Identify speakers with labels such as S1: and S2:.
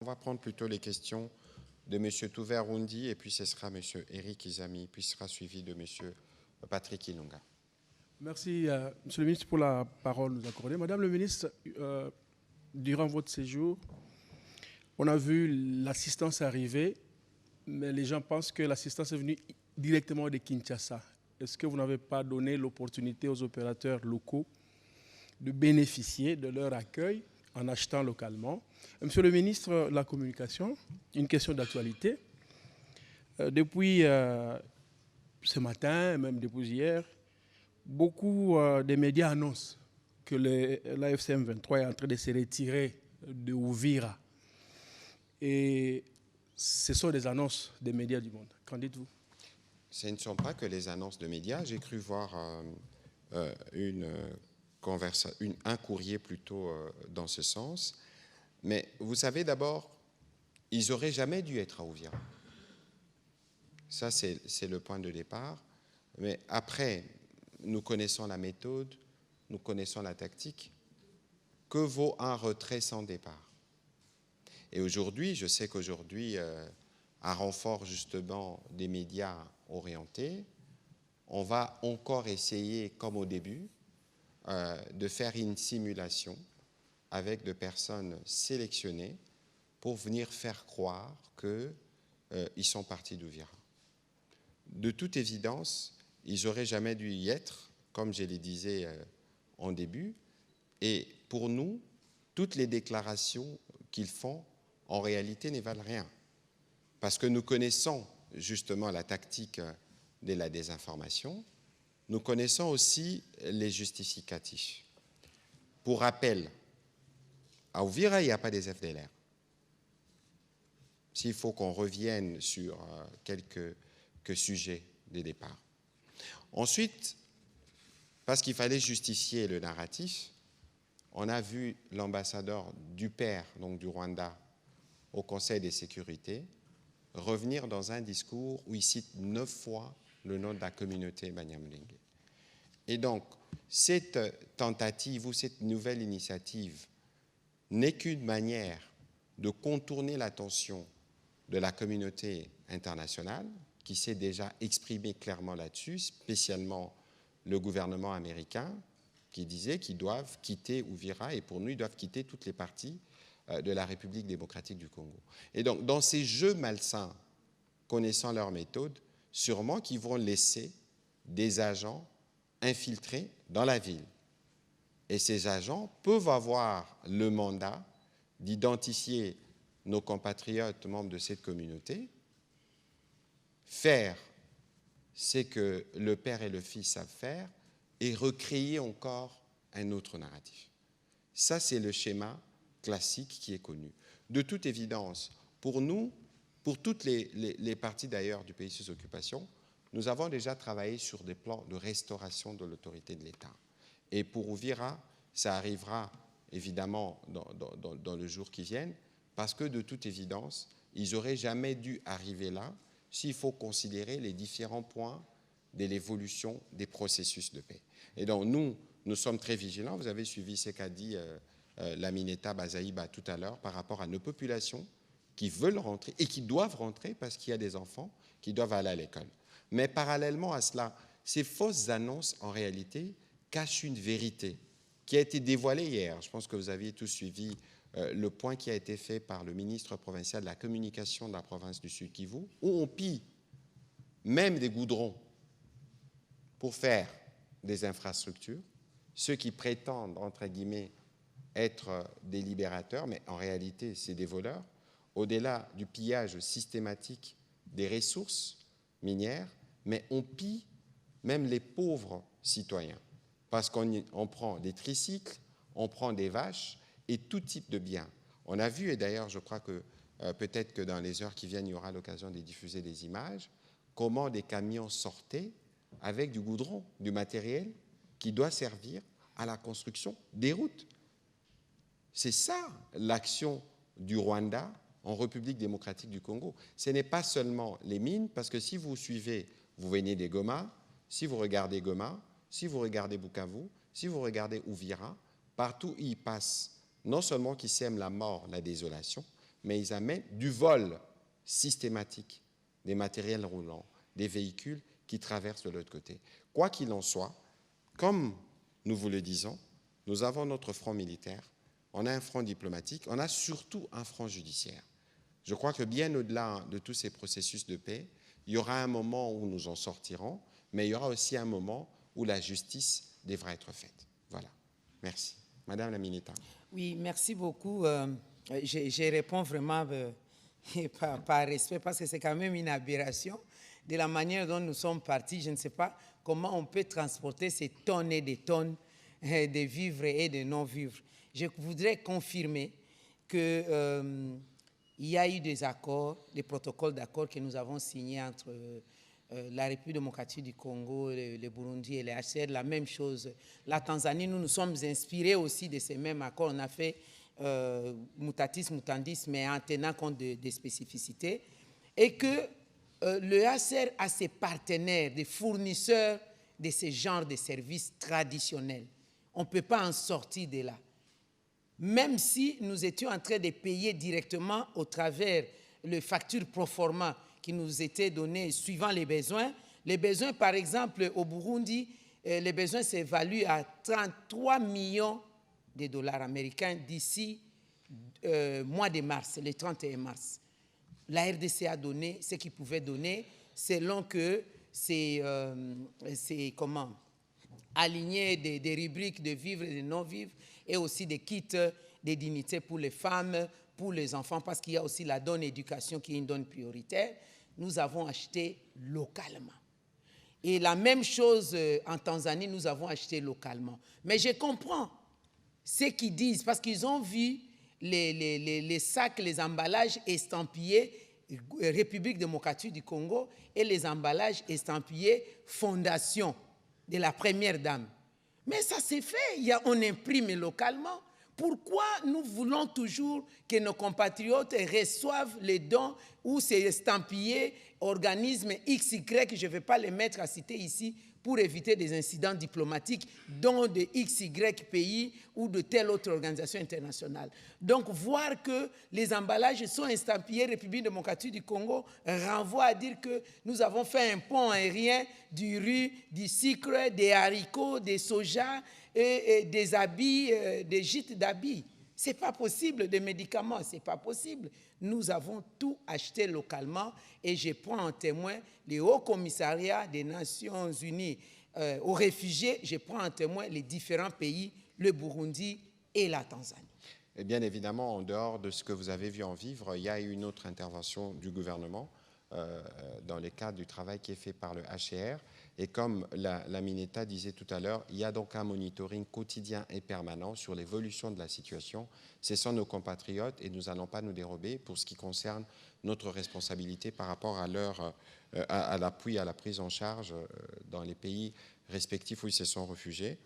S1: On va prendre plutôt les questions de M. Touver-Rundi et puis ce sera M. Eric Izami, puis ce sera suivi de M. Patrick Ilunga.
S2: Merci, Monsieur le ministre, pour la parole nous accordée. Madame le ministre, durant votre séjour, on a vu l'assistance arriver, mais les gens pensent que l'assistance est venue directement de Kinshasa. Est-ce que vous n'avez pas donné l'opportunité aux opérateurs locaux de bénéficier de leur accueil en achetant localement? Monsieur le ministre de la Communication, une question d'actualité. Depuis ce matin, même depuis hier, beaucoup des médias annoncent que l'AFC M23 est en train de se retirer de Uvira. Et ce sont des annonces des médias du monde. Qu'en dites-vous?
S1: Ce ne sont pas que les annonces de médias. J'ai cru voir un courrier plutôt dans ce sens. Mais vous savez, d'abord, ils n'auraient jamais dû être à Uvira. Ça, c'est le point de départ. Mais après, nous connaissons la méthode, nous connaissons la tactique. Que vaut un retrait sans départ? Et aujourd'hui, je sais qu'aujourd'hui, à renfort justement des médias orientés, on va encore essayer, comme au début, de faire une simulation avec des personnes sélectionnées pour venir faire croire qu'ils sont partis d'Uvira. De toute évidence, ils n'auraient jamais dû y être, comme je le disais en début, et pour nous, toutes les déclarations qu'ils font, en réalité, ne valent rien. Parce que nous connaissons justement la tactique de la désinformation, nous connaissons aussi les justificatifs. Pour rappel, à Uvira, il n'y a pas des FDLR. S'il faut qu'on revienne sur quelques sujets de départ. Ensuite, parce qu'il fallait justifier le narratif, on a vu l'ambassadeur du père, donc du Rwanda, au Conseil de sécurité, revenir dans un discours où il cite 9 fois le nom de la communauté Banyamulenge. Et donc, cette tentative ou cette nouvelle initiative n'est qu'une manière de contourner l'attention de la communauté internationale, qui s'est déjà exprimé clairement là-dessus, spécialement le gouvernement américain, qui disait qu'ils doivent quitter Uvira, et pour nous, ils doivent quitter toutes les parties de la République démocratique du Congo. Et donc, dans ces jeux malsains, connaissant leur méthode, sûrement qu'ils vont laisser des agents infiltrés dans la ville. Et ces agents peuvent avoir le mandat d'identifier nos compatriotes membres de cette communauté, faire ce que le père et le fils savent faire et recréer encore un autre narratif. Ça, c'est le schéma classique qui est connu. De toute évidence, pour nous, pour toutes les parties d'ailleurs du pays sous occupation, nous avons déjà travaillé sur des plans de restauration de l'autorité de l'État. Et pour Uvira, ça arrivera évidemment dans le jour qui vient, parce que de toute évidence, ils n'auraient jamais dû arriver là s'il faut considérer les différents points de l'évolution des processus de paix. Et donc nous sommes très vigilants. Vous avez suivi ce qu'a dit Lamineta Bazaïba tout à l'heure par rapport à nos populations qui veulent rentrer et qui doivent rentrer parce qu'il y a des enfants qui doivent aller à l'école. Mais parallèlement à cela, ces fausses annonces, en réalité, cachent une vérité qui a été dévoilée hier. Je pense que vous aviez tous suivi le point qui a été fait par le ministre provincial de la communication de la province du Sud-Kivu, où on pille même des goudrons pour faire des infrastructures, ceux qui prétendent, entre guillemets, être des libérateurs, mais en réalité, c'est des voleurs, au-delà du pillage systématique des ressources minières, mais on pille même les pauvres citoyens, parce qu'on prend des tricycles, on prend des vaches et tout type de biens. On a vu, et d'ailleurs je crois que peut-être que dans les heures qui viennent, il y aura l'occasion de diffuser des images, comment des camions sortaient avec du goudron, du matériel qui doit servir à la construction des routes. C'est ça l'action du Rwanda en République démocratique du Congo. Ce n'est pas seulement les mines, parce que si vous suivez, vous venez des Goma, si vous regardez Goma, si vous regardez Bukavu, si vous regardez Uvira, partout où ils passent, non seulement qu'ils sèment la mort, la désolation, mais ils amènent du vol systématique des matériels roulants, des véhicules qui traversent de l'autre côté. Quoi qu'il en soit, comme nous vous le disons, nous avons notre front militaire, on a un front diplomatique, on a surtout un front judiciaire. Je crois que bien au-delà de tous ces processus de paix, il y aura un moment où nous en sortirons, mais il y aura aussi un moment où la justice devra être faite. Voilà. Merci. Madame la Mineta.
S3: Oui, merci beaucoup. Je réponds vraiment par respect parce que c'est quand même une aberration de la manière dont nous sommes partis. Je ne sais pas comment on peut transporter ces tonnes et des tonnes de vivres et de non-vivres. Je voudrais confirmer qu'il y a eu des accords, des protocoles d'accords que nous avons signés entre la République démocratique du Congo, le Burundi et le HCR. La même chose, la Tanzanie, nous nous sommes inspirés aussi de ces mêmes accords. On a fait mutatis mutandis, mais en tenant compte des spécificités. Et que le HCR a ses partenaires, des fournisseurs de ce genre de services traditionnels. On ne peut pas en sortir de là. Même si nous étions en train de payer directement au travers les factures pro forma qui nous étaient données suivant les besoins. Les besoins, par exemple, au Burundi, les besoins s'évaluent à 33 millions de dollars américains d'ici mois de mars, le 31 mars. La RDC a donné ce qu'il pouvait donner selon que c'est aligné des rubriques de vivres et de non-vivres et aussi des kits de dignité pour les femmes, pour les enfants, parce qu'il y a aussi la donne éducation qui est une donne prioritaire. Nous avons acheté localement. Et la même chose en Tanzanie, nous avons acheté localement. Mais je comprends ce qu'ils disent, parce qu'ils ont vu les sacs, les emballages estampillés République démocratique du Congo et les emballages estampillés Fondation de la Première Dame. Mais ça s'est fait, on imprime localement. Pourquoi nous voulons toujours que nos compatriotes reçoivent les dons ou c'est estampillé organisme XY, je ne vais pas les mettre à citer ici pour éviter des incidents diplomatiques, dont de XY pays ou de telle autre organisation internationale. Donc, voir que les emballages sont estampillés République démocratique du Congo renvoie à dire que nous avons fait un pont aérien du riz, du sucre, des haricots, des soja et des habits, des gîtes d'habits. Ce n'est pas possible, des médicaments, ce n'est pas possible. Nous avons tout acheté localement et je prends en témoin les hauts commissariats des Nations Unies aux réfugiés, je prends en témoin les différents pays, le Burundi et la Tanzanie.
S1: Et bien évidemment, en dehors de ce que vous avez vu en vivre, il y a eu une autre intervention du gouvernement dans le cadre du travail qui est fait par le HCR. Et comme la Mineta disait tout à l'heure, il y a donc un monitoring quotidien et permanent sur l'évolution de la situation. Ce sont nos compatriotes et nous n'allons pas nous dérober pour ce qui concerne notre responsabilité par rapport à l'appui, à la prise en charge dans les pays respectifs où ils se sont réfugiés.